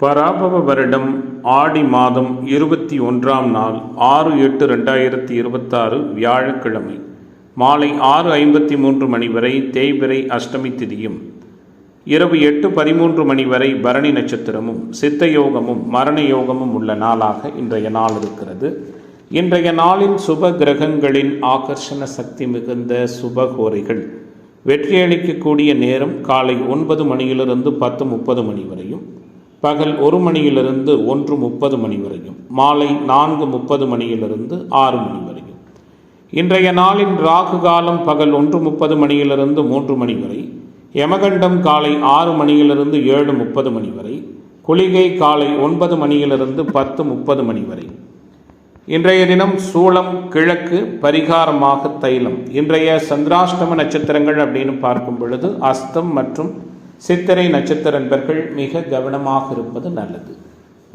பராபவ வருடம் ஆடி மாதம் 21ஆம் நாள் 6/8/2026 வியாழக்கிழமை மாலை 6:53 மணி வரை தேய்பிறை அஷ்டமி திதியும் இரவு 8:13 மணி வரை பரணி நட்சத்திரமும் சித்த யோகமும் மரண யோகமும் உள்ள நாளாக இன்றைய நாள் இருக்கிறது. இன்றைய நாளின் சுப கிரகங்களின் ஆகர்ஷண சக்தி மிகுந்த சுபகோரைகள் வெற்றியளிக்கக்கூடிய நேரம் காலை 9 மணியிலிருந்து 10:30 மணி வரையும், பகல் 1 மணியிலிருந்து 1:30 மணி வரையும், மாலை 4:30 மணியிலிருந்து 6 மணி வரையும். இன்றைய நாளின் ராகு காலம் பகல் 1:30 மணியிலிருந்து 3 மணி வரை, யமகண்டம் காலை 6 மணியிலிருந்து 7:30 மணி வரை, குளிகை காலை 9 மணியிலிருந்து 10:30 மணி வரை. இன்றைய தினம் சூளம் கிழக்கு, பரிகாரமாக தைலம். இன்றைய சந்திராஷ்டம நட்சத்திரங்கள் அப்படின்னு பார்க்கும் பொழுது அஸ்தம் மற்றும் சித்திரை நட்சத்திர நண்பர்கள் மிக கவனமாக இருப்பது நல்லது.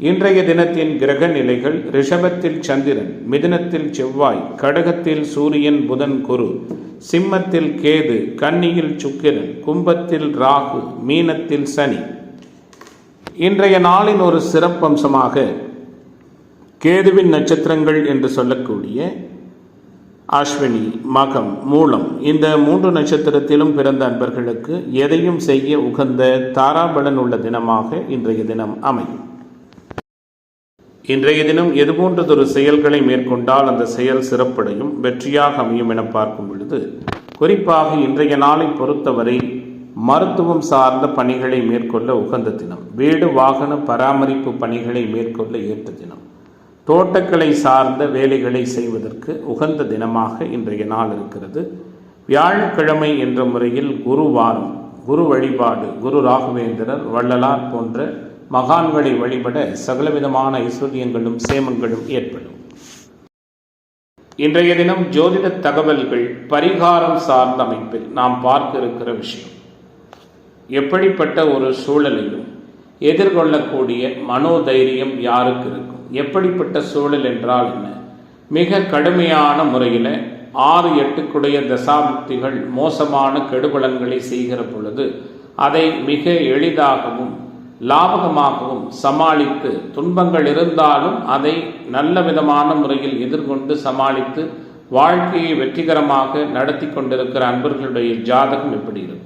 இன்றைய தினத்தின் கிரக நிலைகள்: ரிஷபத்தில் சந்திரன், மிதுனத்தில் செவ்வாய், கடகத்தில் சூரியன் புதன் குரு, சிம்மத்தில் கேது, கன்னியில் சுக்கிரன், கும்பத்தில் ராகு, மீனத்தில் சனி. இன்றைய நாளின் ஒரு சிறப்பம்சமாக கேதுவின் நட்சத்திரங்கள் என்று சொல்லக்கூடிய அஸ்வினி, மகம், மூலம், இந்த 3 நட்சத்திரத்திலும் பிறந்த அன்பர்களுக்கு எதையும் செய்ய உகந்த தாராபலன் உள்ள தினமாக இன்றைய தினம் அமையும். இன்றைய தினம் எதுபோன்றதொரு செயல்களை மேற்கொண்டால் அந்த செயல் சிறப்படையும் வெற்றியாக அமையும் என பார்க்கும் பொழுது, குறிப்பாக இன்றைய நாளை பொறுத்தவரை மருத்துவம் சார்ந்த பணிகளை மேற்கொள்ள உகந்த தினம், வீடு வாகன பராமரிப்பு பணிகளை மேற்கொள்ள ஏற்ற தினம், தோட்டக்கலை சார்ந்த வேலைகளை செய்வதற்கு உகந்த தினமாக இன்றைய நாள் இருக்கிறது. வியாழக்கிழமை என்ற முறையில் குருவாரம், குரு வழிபாடு, குரு ராகவேந்திரர், வள்ளலார் போன்ற மகான்களை வழிபட சகலவிதமான ஐஸ்வர்யங்களும் சேமங்களும் ஏற்படும். இன்றைய தினம் ஜோதிட தகவல்கள் பரிகாரம் சார்ந்த அமைப்பில் நாம் பார்க்க இருக்கிற விஷயம், எப்படிப்பட்ட ஒரு சூழலையும் எதிர்கொள்ளக்கூடிய மனோதைரியம் யாருக்கு இருக்கும், எப்படிப்பட்ட சூழல் என்றால் என்ன, மிக கடுமையான முறையில் 6-8 தசாபுக்திகள் மோசமான கெடுபலன்களை செய்கிற பொழுது அதை மிக எளிதாகவும் லாபகமாகவும் சமாளித்து, துன்பங்கள் இருந்தாலும் அதை நல்ல விதமான முறையில் எதிர்கொண்டு சமாளித்து வாழ்க்கையை வெற்றிகரமாக நடத்தி கொண்டிருக்கிற அன்பர்களுடைய ஜாதகம் எப்படி இருக்கும்?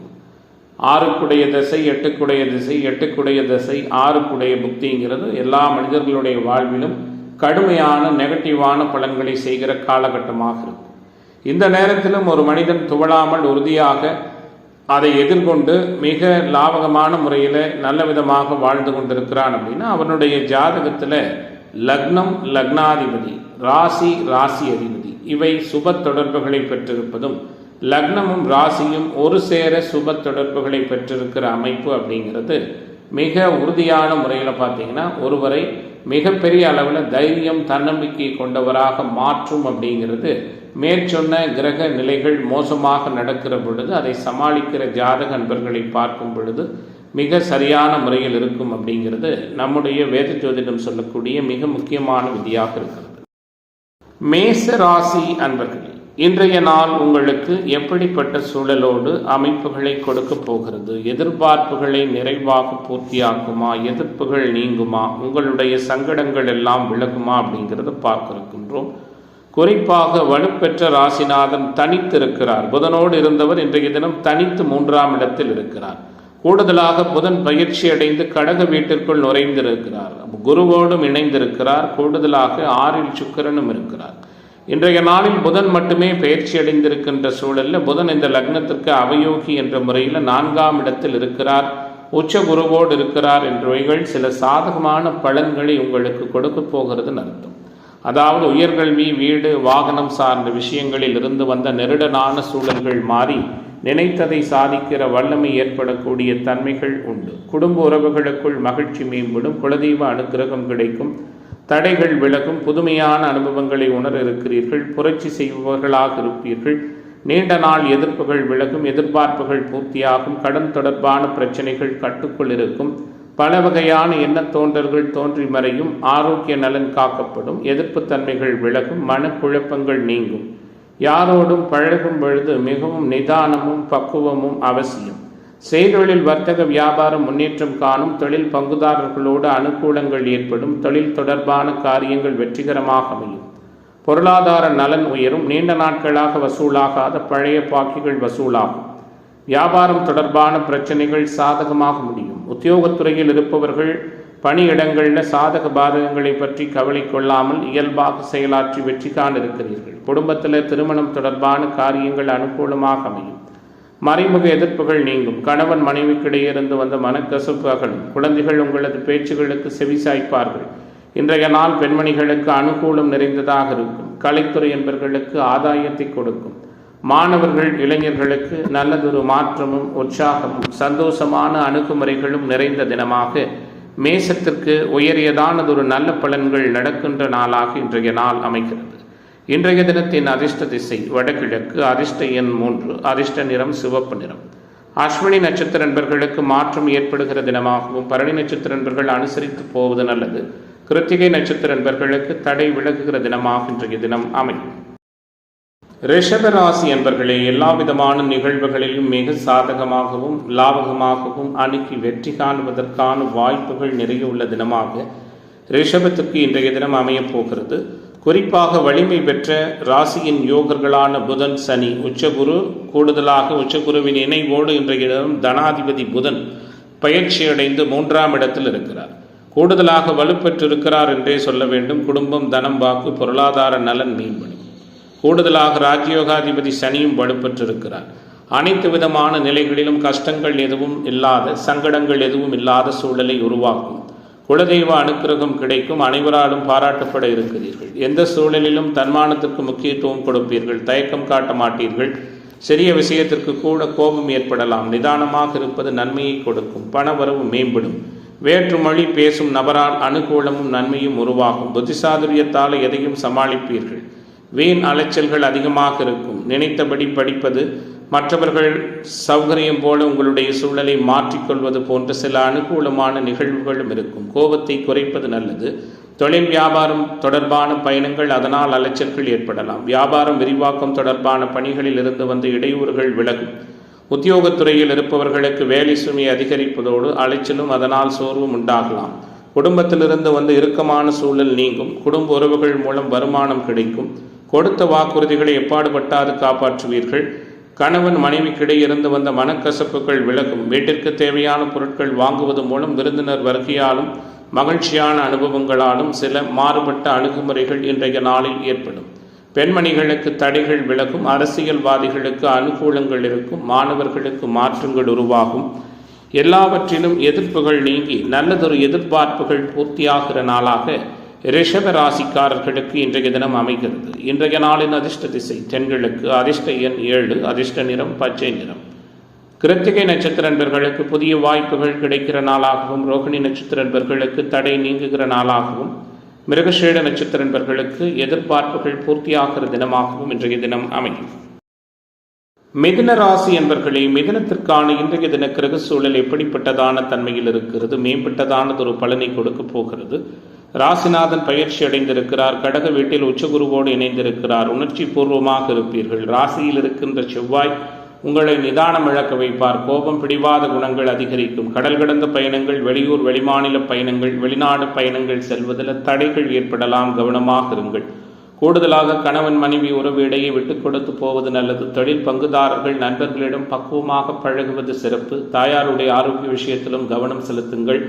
6 திசை, 8 திசை, 8 திசை, 6 புக்திங்கிறது எல்லா மனிதர்களுடைய வாழ்விலும் கடுமையான நெகட்டிவான பலன்களை செய்கிற காலகட்டமாக இருக்கும். இந்த நேரத்திலும் ஒரு மனிதன் துவளாமல் உறுதியாக அதை எதிர்கொண்டு மிக லாபகமான முறையில் நல்ல விதமாக வாழ்ந்து கொண்டிருக்கிறான் அப்படின்னா, அவனுடைய ஜாதகத்தில் லக்னம், லக்னாதிபதி, ராசி, ராசி அதிபதி இவை சுப தொடர்புகளை பெற்றிருப்பதும், லக்னமும் ராசியும் ஒரு சேர சுப தொடர்புகளை பெற்றிருக்கிற அமைப்பு அப்படிங்கிறது மிக உறுதியான முறையில் பார்த்தீங்கன்னா ஒருவரை மிகப்பெரிய அளவில் தைரியம், தன்னம்பிக்கை கொண்டவராக மாற்றும் அப்படிங்கிறது மேற்சொன்ன கிரக நிலைகள் மோசமாக நடக்கிற பொழுது அதை சமாளிக்கிற ஜாதக அன்பர்களை பார்க்கும் பொழுது மிக சரியான முறையில் இருக்கும் அப்படிங்கிறது நம்முடைய வேத ஜோதிடம் சொல்லக்கூடிய மிக முக்கியமான விதியாக இருக்கிறது. மேச ராசி அன்பர்கள், இன்றைய நாள் உங்களுக்கு எப்படிப்பட்ட சூழலோடு அமைப்புகளை கொடுக்க போகிறது? எதிர்பார்ப்புகளை நிறைவாக பூர்த்தியாக்குமா? எதிர்ப்புகள் நீங்குமா? உங்களுடைய சங்கடங்கள் எல்லாம் விலகுமா? அப்படிங்கிறத பார்க்க இருக்கின்றோம். குறிப்பாக வலுப்பெற்ற ராசிநாதன் தனித்திருக்கிறார். புதனோடு இருந்தவர் இன்றைய தினம் தனித்து 3ஆம் இடத்தில் இருக்கிறார். கூடுதலாக புதன் பயிற்சி அடைந்து கடக வீட்டிற்குள் நுழைந்திருக்கிறார். குருவோடும் இணைந்திருக்கிறார். கூடுதலாக 6இல் சுக்கிரனும் இருக்கிறார். இன்றைய நாளில் புதன் மட்டுமே பயிற்சி அடைந்திருக்கின்ற சூழலில் புதன் இந்த லக்னத்திற்கு அவயோகி என்ற முறையில் 4ஆம் இடத்தில் இருக்கிறார். உச்ச குருவோடு இருக்கிறார் என்றவைகள் சில சாதகமான பலன்களை உங்களுக்கு கொடுக்க போகிறதுன்னு அர்த்தம். அதாவது உயர்கல்வி, வீடு, வாகனம் சார்ந்த விஷயங்களில் இருந்து வந்த நெருடனான சூழல்கள் மாறி நினைத்ததை சாதிக்கிற வல்லமை ஏற்படக்கூடிய தன்மைகள் உண்டு. குடும்ப உறவுகளுக்குள் மகிழ்ச்சி மேம்படும். குலதெய்வ அனுக்கிரகம் கிடைக்கும். தடைகள் விலகும். புதுமையான அனுபவங்களை உணர இருக்கிறீர்கள். புரட்சி செய்பவர்களாக இருப்பீர்கள். நீண்ட நாள் எதிர்ப்புகள் விலகும். எதிர்பார்ப்புகள் பூர்த்தியாகும். கடன் தொடர்பான பிரச்சனைகள் கட்டுக்குள் இருக்கும். பல வகையான எண்ண தோன்றல்கள் தோன்றி மறையும். ஆரோக்கிய நலன் காக்கப்படும். எதிர்ப்பு தன்மைகள் விலகும். மனக்குழப்பங்கள் நீங்கும். யாரோடும் பழகும் பொழுது மிகவும் நிதானமும் பக்குவமும் அவசியம். செய்தொழில் வர்த்தக வியாபாரம் முன்னேற்றம் காணும். தொழில் பங்குதாரர்களோடு அனுகூலங்கள் ஏற்படும். தொழில் தொடர்பான காரியங்கள் வெற்றிகரமாக அமையும். பொருளாதார நலன் உயரும். நீண்ட நாட்களாக வசூலாகாத பழைய பாக்கிகள் வசூலாகும். வியாபாரம் தொடர்பான பிரச்சனைகள் சாதகமாக முடியும். உத்தியோகத்துறையில் இருப்பவர்கள் பணியிடங்களில் சாதக பாதகங்களை பற்றி கவலை கொள்ளாமல் இயல்பாக செயலாற்றி வெற்றி காண இருக்கிறீர்கள். குடும்பத்தில் திருமணம் தொடர்பான காரியங்கள் அனுகூலமாக அமையும். மறைமுக எதிர்ப்புகள் நீங்கும். கணவன் மனைவிக்கிடையிருந்து வந்த மனக்கசப்பு அகலும். குழந்தைகள் உங்களது பேச்சுகளுக்கு செவிசாய்ப்பார்கள். இன்றைய நாள் பெண்மணிகளுக்கு அனுகூலம் நிறைந்ததாக இருக்கும். கலைத்துறை என்பவர்களுக்கு ஆதாயத்தை கொடுக்கும். மாணவர்கள் இளைஞர்களுக்கு நல்லதொரு மாற்றமும் உற்சாகமும் சந்தோஷமான அணுகுமுறைகளும் நிறைந்த தினமாக மேசத்திற்கு உயரியதானதொரு நல்ல பலன்கள் நடக்கின்ற நாளாக இன்றைய நாள் அமைகிறது. இன்றைய தினத்தின் அதிர்ஷ்ட திசை வடகிழக்கு. அதிர்ஷ்ட எண் 3. அதிர்ஷ்ட நிறம் சிவப்பு நிறம். அஸ்வினி நட்சத்திர நண்பர்களுக்கு மாற்றம் ஏற்படுகிற தினமாகவும் பரணி நட்சத்திர நண்பர்கள் அனுசரித்து போவது நல்லது. கிருத்திகை நட்சத்திர நண்பர்களுக்கு தடை விலகுகிற தினமாக இன்றைய தினம் அமையும். ரிஷபராசி என்பர்களே, எல்லா விதமான நிகழ்வுகளிலும் மிக சாதகமாகவும் லாபகமாகவும் அணுகி வெற்றி காணுவதற்கான வாய்ப்புகள் நிறைய உள்ள தினமாக ரிஷபத்துக்கு இன்றைய தினம் அமையப் போகிறது. குறிப்பாக வலிமை பெற்ற ராசியின் யோகர்களான புதன், சனி, உச்சகுரு, கூடுதலாக உச்சகுருவின் இணைவோடு இன்றைய தினம் தனாதிபதி புதன் பயிற்சியடைந்து 3ஆம் இடத்தில் இருக்கிறார். கூடுதலாக வலுப்பெற்றிருக்கிறார் என்றே சொல்ல வேண்டும். குடும்பம், தனம், வாக்கு, பொருளாதார நலன் மேம்படும். கூடுதலாக ராஜயோகாதிபதி சனியும் வலுப்பெற்றிருக்கிறார். அனைத்து விதமான நிலைகளிலும் கஷ்டங்கள் எதுவும் இல்லாத, சங்கடங்கள் எதுவும் இல்லாத சூழலை உருவாக்கும். குலதெய்வ அனுக்கிரகம் கிடைக்கும். அனைவராலும் பாராட்டப்பட இருக்கிறீர்கள். எந்த சூழலிலும் தன்மானத்திற்கு முக்கியத்துவம் கொடுப்பீர்கள். தயக்கம் காட்ட மாட்டீர்கள். சிறிய விஷயத்திற்கு கூட கோபம் ஏற்படலாம். நிதானமாக இருப்பது நன்மையை கொடுக்கும். பணவரவு மேம்படும். வேற்று மொழி பேசும் நபரால் அனுகூலமும் நன்மையும் உருவாகும். புத்திசாதுரியத்தால் எதையும் சமாளிப்பீர்கள். வீண் அலைச்சல்கள் அதிகமாக இருக்கும். நினைத்தபடி படிப்பது, மற்றவர்கள் சௌகரியம் போல உங்களுடைய சூழலை மாற்றிக்கொள்வது போன்ற சில அனுகூலமான நிகழ்வுகளும் இருக்கும். கோபத்தை குறைப்பது நல்லது. தொழில் வியாபாரம் தொடர்பான பயணங்கள், அதனால் அலைச்சல்கள் ஏற்படலாம். வியாபாரம் விரிவாக்கம் தொடர்பான பணிகளில் இருந்து வந்து இடையூறுகள் விலகும். உத்தியோகத்துறையில் இருப்பவர்களுக்கு வேலை சுமை அதிகரிப்பதோடு அலைச்சலும் அதனால் சோர்வும் உண்டாகலாம். குடும்பத்திலிருந்து வந்து இறுக்கமான சூழல் நீங்கும். குடும்ப உறவுகள் மூலம் வருமானம் கிடைக்கும். கொடுத்த வாக்குறுதிகளை எப்பாடுபட்டாது காப்பாற்றுவீர்கள். கணவன் மனைவிக்கிடையே இருந்து வந்த மனக்கசப்புகள் விலகும். வீட்டிற்கு தேவையான பொருட்கள் வாங்குவது மூலம் விருந்தினர் வருகையாலும் மகிழ்ச்சியான அனுபவங்களாலும் சில மாறுபட்ட அணுகுமுறைகள் இன்றைய நாளில் ஏற்படும். பெண்மணிகளுக்கு தடைகள் விலகும். அரசியல்வாதிகளுக்கு அனுகூலங்கள் இருக்கும். மாணவர்களுக்கு மாற்றங்கள் உருவாகும். எல்லாவற்றிலும் எதிர்ப்புகள் நீங்கி நல்லதொரு எதிர்பார்ப்புகள் பூர்த்தியாகிற நாளாக ரிஷப ராசிக்காரர்களுக்கு இன்றைய தினம் அமைகிறது. இன்றைய நாளின் அதிர்ஷ்ட திசை தென்கிழக்கு. அதிர்ஷ்ட எண் 7. அதிர்ஷ்ட நிறம் பச்சை நிறம். கிருத்திகை நட்சத்திர நண்பர்களுக்கு புதிய வாய்ப்புகள் கிடைக்கிற நாளாகவும், ரோகிணி நட்சத்திர நண்பர்களுக்கு தடை நீங்குகிற நாளாகவும், மிருகஷீட நட்சத்திர நண்பர்களுக்கு எதிர்பார்ப்புகள் பூர்த்தியாகிற தினமாகவும் இன்றைய தினம் அமையும். மிதுன ராசி என்பர்களே, மிதுனத்திற்கான இன்றைய தின கிரக சூழல் எப்படிப்பட்டதான தன்மையில் இருக்கிறது? மேம்பட்டதானதொரு பலனை கொடுக்க போகிறது. ராசிநாதன் பயிற்சி அடைந்திருக்கிறார். கடக வீட்டில் உச்சகுருவோடு இணைந்திருக்கிறார். உணர்ச்சி பூர்வமாக இருப்பீர்கள். ராசியில் இருக்கின்ற செவ்வாய் உங்களை நிதானம் இழக்க வைப்பார். கோபம், பிடிவாத குணங்கள் அதிகரிக்கும். கடல் கடந்த பயணங்கள், வெளியூர் வெளிமாநில பயணங்கள், வெளிநாடு பயணங்கள் செல்வதில் தடைகள் ஏற்படலாம். கவனமாக இருங்கள். கூடுதலாக கணவன் மனைவி உறவு இடையே விட்டுக் கொடுத்து போவது நல்லது. தொழில் பங்குதாரர்கள் நண்பர்களிடம் பக்குவமாக பழகுவது சிறப்பு. தாயாருடைய ஆரோக்கிய விஷயத்திலும் கவனம் செலுத்துங்கள்.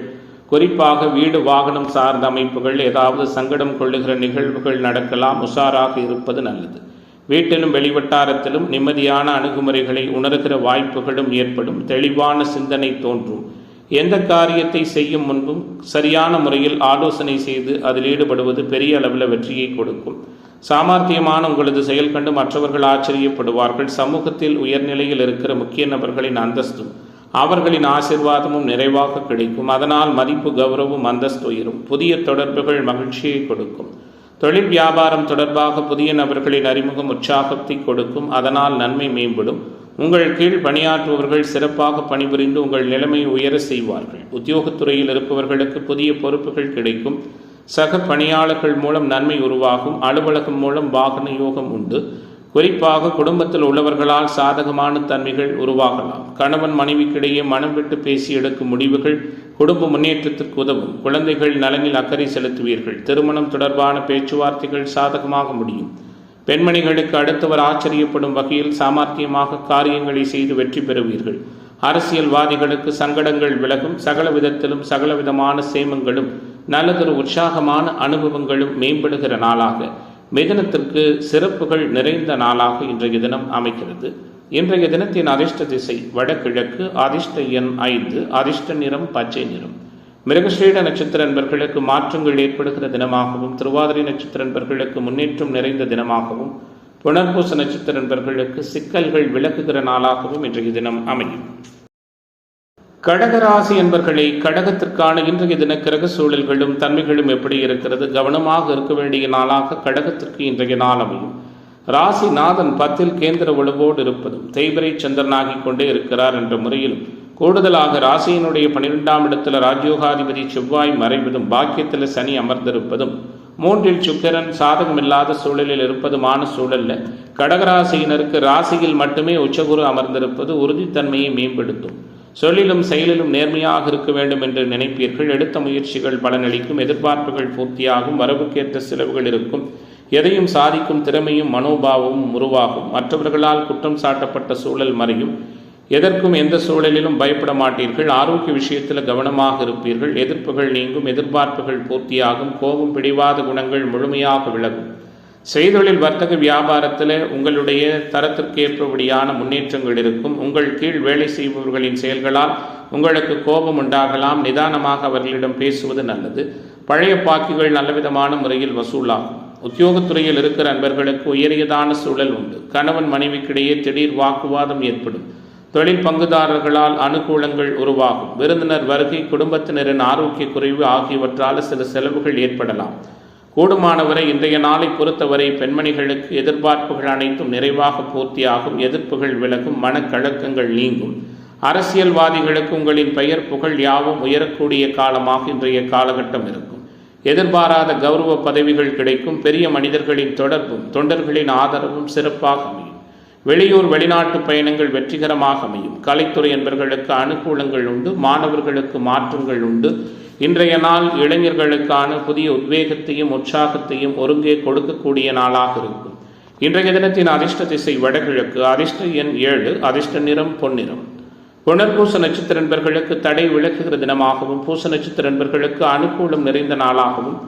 குறிப்பாக வீடு வாகனம் சார்ந்த அமைப்புகள் ஏதாவது சங்கடம் கொள்ளுகிற நிகழ்வுகள் நடக்கலாம். உஷாராக இருப்பது நல்லது. வீட்டிலும் வெளிவட்டாரத்திலும் நிம்மதியான அணுகுமுறைகளை உணர்கிற வாய்ப்புகளும் ஏற்படும். தெளிவான சிந்தனை தோன்றும். எந்த காரியத்தை செய்யும் முன்பும் சரியான முறையில் ஆலோசனை செய்து அதில் ஈடுபடுவது பெரிய அளவில் வெற்றியை கொடுக்கும். சாமர்த்தியமான உங்களது செயல் கண்டு மற்றவர்கள் ஆச்சரியப்படுவார்கள். சமூகத்தில் உயர்நிலையில் இருக்கிற முக்கிய நபர்களின் அந்தஸ்தும் அவர்களின் ஆசீர்வாதமும் நிறைவாக கிடைக்கும். அதனால் மதிப்பு, கௌரவம், அந்தஸ்து உயரும். புதிய தொடர்புகள் மகிழ்ச்சியை கொடுக்கும். தொழில் வியாபாரம் தொடர்பாக புதிய நபர்களின் அறிமுகம் உற்சாகத்தை கொடுக்கும். அதனால் நன்மை மேம்படும். உங்கள் கீழ் பணியாற்றுபவர்கள் சிறப்பாக பணிபுரிந்து உங்கள் நிலைமையை உயர செய்வார்கள். உத்தியோகத்துறையில் இருப்பவர்களுக்கு புதிய பொறுப்புகள் கிடைக்கும். சக பணியாளர்கள் மூலம் நன்மை உருவாகும். அலுவலகம் மூலம் வாகன யோகம் உண்டு. குறிப்பாக குடும்பத்தில் உள்ளவர்களால் சாதகமான தன்மைகள் உருவாகலாம். கணவன் மனைவிக்கிடையே மனம் விட்டு பேசி எடுக்கும் முடிவுகள் குடும்ப முன்னேற்றத்திற்கு உதவும். குழந்தைகள் நலனில் அக்கறை செலுத்துவீர்கள். திருமணம் தொடர்பான பேச்சுவார்த்தைகள் சாதகமாக முடியும். பெண்மணிகளுக்கு அடுத்தவர் ஆச்சரியப்படும் வகையில் சாமர்த்தியமாக காரியங்களை செய்து வெற்றி பெறுவீர்கள். அரசியல்வாதிகளுக்கு சங்கடங்கள் விலகும். சகல விதத்திலும் சகலவிதமான சேமங்களும் நல்லதொரு உற்சாகமான அனுபவங்களும் மேம்படுகிற நாளாக, மிதனத்திற்கு சிறப்புகள் நிறைந்த நாளாக இன்றைய தினம் அமைகிறது. இன்றைய தினத்தின் அதிர்ஷ்ட திசை வடகிழக்கு, அதிர்ஷ்ட எண் 5, அதிர்ஷ்ட நிறம் பச்சை நிறம். மிருகஸ்ரீட நட்சத்திர நண்பர்களுக்கு மாற்றங்கள் ஏற்படுகிற தினமாகவும், திருவாதிரை நட்சத்திர நண்பர்களுக்கு முன்னேற்றம் நிறைந்த தினமாகவும், புனர்பூச நட்சத்திர நண்பர்களுக்கு சிக்கல்கள் விலகுகிற நாளாகவும் இன்றைய தினம் அமையும். கடகராசி என்பர்களை, கடகத்திற்கான இன்றைய தின கிரக சூழல்களும் தன்மைகளும் எப்படி இருக்கிறது? கவனமாக இருக்க வேண்டிய நாளாக கடகத்திற்கு இன்றைய நாள் அமையும். ராசிநாதன் 10ல் கேந்திர வலுவோடு இருப்பதும் தேய்பிரை சந்திரனாகி கொண்டே இருக்கிறார் என்ற முறையிலும், கூடுதலாக ராசியினுடைய 12ஆம் இடத்துல ராஜயோகாதிபதி செவ்வாய் மறைவதும், பாக்கியத்தில் சனி அமர்ந்திருப்பதும், 3ல் சுக்கிரன் சாதகமில்லாத சூழலில் இருப்பதுமான சூழல்ல கடகராசியினருக்கு ராசியில் மட்டுமே உச்சகுரு அமர்ந்திருப்பது உறுதித்தன்மையை மேம்படுத்தும். சொல்லிலும் செயலிலும் நேர்மையாக இருக்க வேண்டும் என்று நினைப்பீர்கள். எடுத்த முயற்சிகள் பலனளிக்கும். எதிர்பார்ப்புகள் பூர்த்தியாகும். வரவுக்கேற்ற செலவுகள் இருக்கும். எதையும் சாதிக்கும் திறமையும் மனோபாவமும் உருவாகும். மற்றவர்களால் குற்றம் சாட்டப்பட்ட சூழல் மறையும். எதற்கும் எந்த சூழலிலும் பயப்பட மாட்டீர்கள். ஆரோக்கிய விஷயத்தில் கவனமாக இருப்பீர்கள். எதிர்ப்புகள் நீங்கும். எதிர்பார்ப்புகள் பூர்த்தியாகும். கோபம் பிடிவாத குணங்கள் முழுமையாக விலகும். செய்தொழில் வர்த்தக வியாபாரத்தில் உங்களுடைய தரத்திற்கேற்றபடியான முன்னேற்றங்கள் இருக்கும். உங்கள் கீழ் வேலை செய்பவர்களின் செயல்களால் உங்களுக்கு கோபம் உண்டாகலாம். நிதானமாக அவர்களிடம் பேசுவது நல்லது. பழைய பாக்கிகள் நல்லவிதமான முறையில் வசூலாகும். உத்தியோகத்துறையில் இருக்கிற அன்பர்களுக்கு உயரியதான சூழல் உண்டு. கணவன் மனைவிக்கிடையே திடீர் வாக்குவாதம் ஏற்படும். தொழில் பங்குதாரர்களால் அனுகூலங்கள் உருவாகும். விருந்தினர் வருகை, குடும்பத்தினரின் ஆரோக்கிய குறைவு ஆகியவற்றால் சில செலவுகள் ஏற்படலாம். கூடுமானவரை இன்றைய நாளை பொறுத்தவரை பெண்மணிகளுக்கு எதிர்பார்ப்புகள் அனைத்தும் நிறைவாக பூர்த்தியாகும். எதிர்ப்புகள் விலகும். மனக்கழக்கங்கள் நீங்கும். அரசியல்வாதிகளுக்கு உங்களின் பெயர் புகழ் யாவும் உயரக்கூடிய காலமாக இன்றைய காலகட்டம் இருக்கும். எதிர்பாராத கௌரவ பதவிகள் கிடைக்கும். பெரிய மனிதர்களின் தொடர்பும் தொண்டர்களின் ஆதரவும் சிறப்பாக அமையும். வெளியூர் வெளிநாட்டு பயணங்கள் வெற்றிகரமாக அமையும். கலைத்துறை என்பவர்களுக்கு அனுகூலங்கள் உண்டு. மாணவர்களுக்கு மாற்றங்கள் உண்டு. இன்றைய நாள் இளைஞர்களுக்கான புதிய உத்வேகத்தையும் உற்சாகத்தையும் ஒருங்கே கொடுக்கக்கூடிய நாளாக இருக்கும். இன்றைய தினத்தின் அதிர்ஷ்ட திசை வடகிழக்கு, அதிர்ஷ்ட எண் 7, அதிர்ஷ்ட நிறம் பொன்னிறம். புனர்பூச நட்சத்திர நண்பர்களுக்கு தடை விலக்குகிற தினமாகவும், பூச நட்சத்திர நண்பர்களுக்கு அனுகூலம் நிறைந்த நாளாகவும்,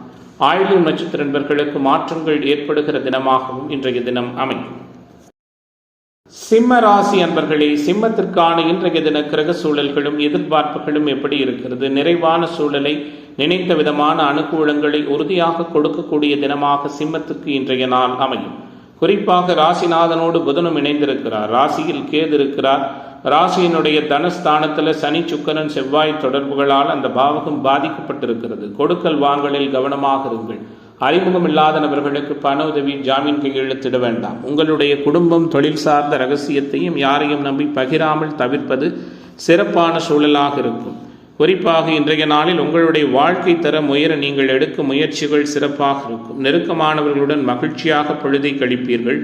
ஆயில்யம் நட்சத்திர நண்பர்களுக்கு மாற்றங்கள் ஏற்படுகிற தினமாகவும் இன்றைய தினம் அமையும். சிம்ம ராசி அன்பர்களே, சிம்மத்திற்கான இன்றைய தின கிரக சூழல்களும் எதிர்பார்ப்புகளும் எப்படி இருக்கிறது? நிறைவான சூழலை, நினைத்த விதமான அனுகூலங்களை உறுதியாக கொடுக்கக்கூடிய தினமாக சிம்மத்துக்கு இன்றைய நாள் அமையும். குறிப்பாக ராசிநாதனோடு புதனும் இணைந்திருக்கிறார். ராசியில் கேது இருக்கிறார். ராசியினுடைய தனஸ்தானத்தில் சனி சுக்கிரன் செவ்வாய் தொடர்புகளால் அந்த பாவகம் பாதிக்கப்பட்டிருக்கிறது. கொடுக்கல் வாங்கலில் கவனமாக இருங்கள். அறிமுகம் இல்லாத நபர்களுக்கு பண உதவி, ஜாமீன் கையெழுத்திட வேண்டாம். உங்களுடைய குடும்பம் தொழில் சார்ந்த ரகசியத்தையும் யாரையும் நம்பி பகிராமல் தவிர்ப்பது சிறப்பான சூழலாக இருக்கும். குறிப்பாக இன்றைய நாளில் உங்களுடைய வாழ்க்கை தரம் உயர நீங்கள் எடுக்கும் முயற்சிகள் சிறப்பாக இருக்கும். நெருக்கமானவர்களுடன் மகிழ்ச்சியாக பொழுதை கழிப்பீர்கள்.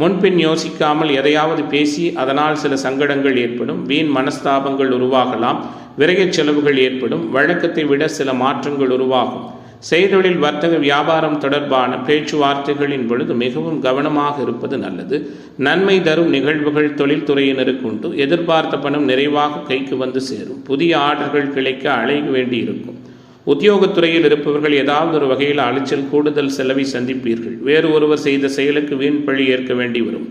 முன்பின் யோசிக்காமல் எதையாவது பேசி அதனால் சில சங்கடங்கள் ஏற்படும். வீண் மனஸ்தாபங்கள் உருவாகலாம். விரயச் செலவுகள் ஏற்படும். வழக்கத்தை விட சில மாற்றங்கள் உருவாகும். செய்தொழில் வர்த்தக வியாபாரம் தொடர்பான பேச்சுவார்த்தைகளின் பொழுது மிகவும் கவனமாக இருப்பது நல்லது. நன்மை தரும் நிகழ்வுகள் தொழில்துறையினருக்கு உண்டு. எதிர்பார்த்த பணம் நிறைவாக கைக்கு வந்து சேரும். புதிய ஆர்டர்கள் கிடைக்க அழைக்க வேண்டி இருக்கும். உத்தியோகத்துறையில் இருப்பவர்கள் ஏதாவது ஒரு வகையில் அலைச்சல், கூடுதல் செலவை சந்திப்பீர்கள். வேறு ஒருவர் செய்த செயலுக்கு வீண் பழி ஏற்க வேண்டி வரும்.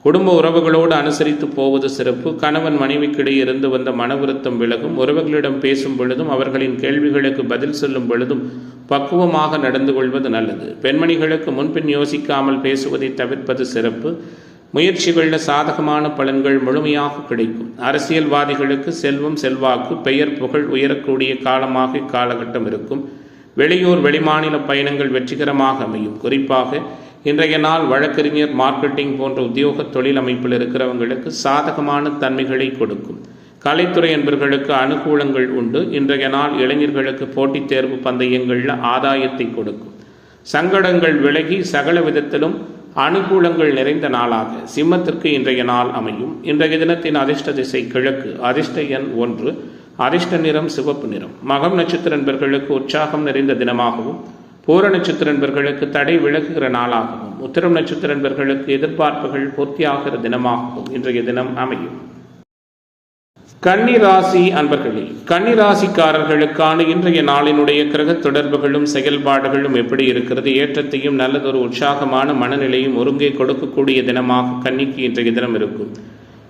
குடும்ப உறவுகளோடு அனுசரித்து போவது சிறப்பு. கணவன் மனைவிக்கிடையே இருந்து வந்த மனவிருத்தம் விலகும். உறவுகளிடம் பேசும் பொழுதும் அவர்களின் கேள்விகளுக்கு பதில் சொல்லும் பொழுதும் பக்குவமாக நடந்து கொள்வது நல்லது. பெண்மணிகளுக்கு முன்பின் யோசிக்காமல் பேசுவதை தவிர்ப்பது சிறப்பு. முயற்சிகளில் சாதகமான பலன்கள் முழுமையாக கிடைக்கும். அரசியல்வாதிகளுக்கு செல்வம், செல்வாக்கு, பெயர், புகழ் உயரக்கூடிய காலமாக இக்காலகட்டம் இருக்கும். வெளியூர் வெளிமாநில பயணங்கள் வெற்றிகரமாக அமையும். குறிப்பாக இன்றைய நாள் வழக்கறிஞர், மார்க்கெட்டிங் போன்ற உத்தியோக தொழில் அமைப்பில் இருக்கிறவங்களுக்கு சாதகமான தன்மைகளை கொடுக்கும். கலைத்துறை என்பவர்களுக்கு அனுகூலங்கள் உண்டு. இன்றைய நாள் இளைஞர்களுக்கு போட்டித் தேர்வு பந்தயங்களில் ஆதாயத்தை கொடுக்கும். சங்கடங்கள் விலகி சகல விதத்திலும் அனுகூலங்கள் நிறைந்த நாளாக சிம்மத்திற்கு இன்றைய நாள் அமையும். இன்றைய தினத்தின் அதிர்ஷ்ட திசை கிழக்கு, அதிர்ஷ்ட எண் 1, அதிர்ஷ்ட நிறம் சிவப்பு நிறம். மகம் நட்சத்திர நண்பர்களுக்கு உற்சாகம் நிறைந்த தினமாகவும், பூர நட்சத்திர நண்பர்களுக்கு தடை விலகுகிற நாளாகவும், உத்திரம் நட்சத்திர நண்பர்களுக்கு எதிர்பார்ப்புகள் பூர்த்தியாகிற தினமாகவும் இன்றைய தினம் அமையும். கன்னிராசி அன்பர்களே, கன்னிராசிக்காரர்களுக்கான இன்றைய நாளினுடைய கிரக தொடர்புகளும் செயல்பாடுகளும் எப்படி இருக்கிறது? ஏற்றத்தையும் நல்லதொரு உற்சாகமான மனநிலையும் ஒருங்கே கொடுக்கக்கூடிய தினமாக கன்னிக்கு இன்றைய தினம் இருக்கும்.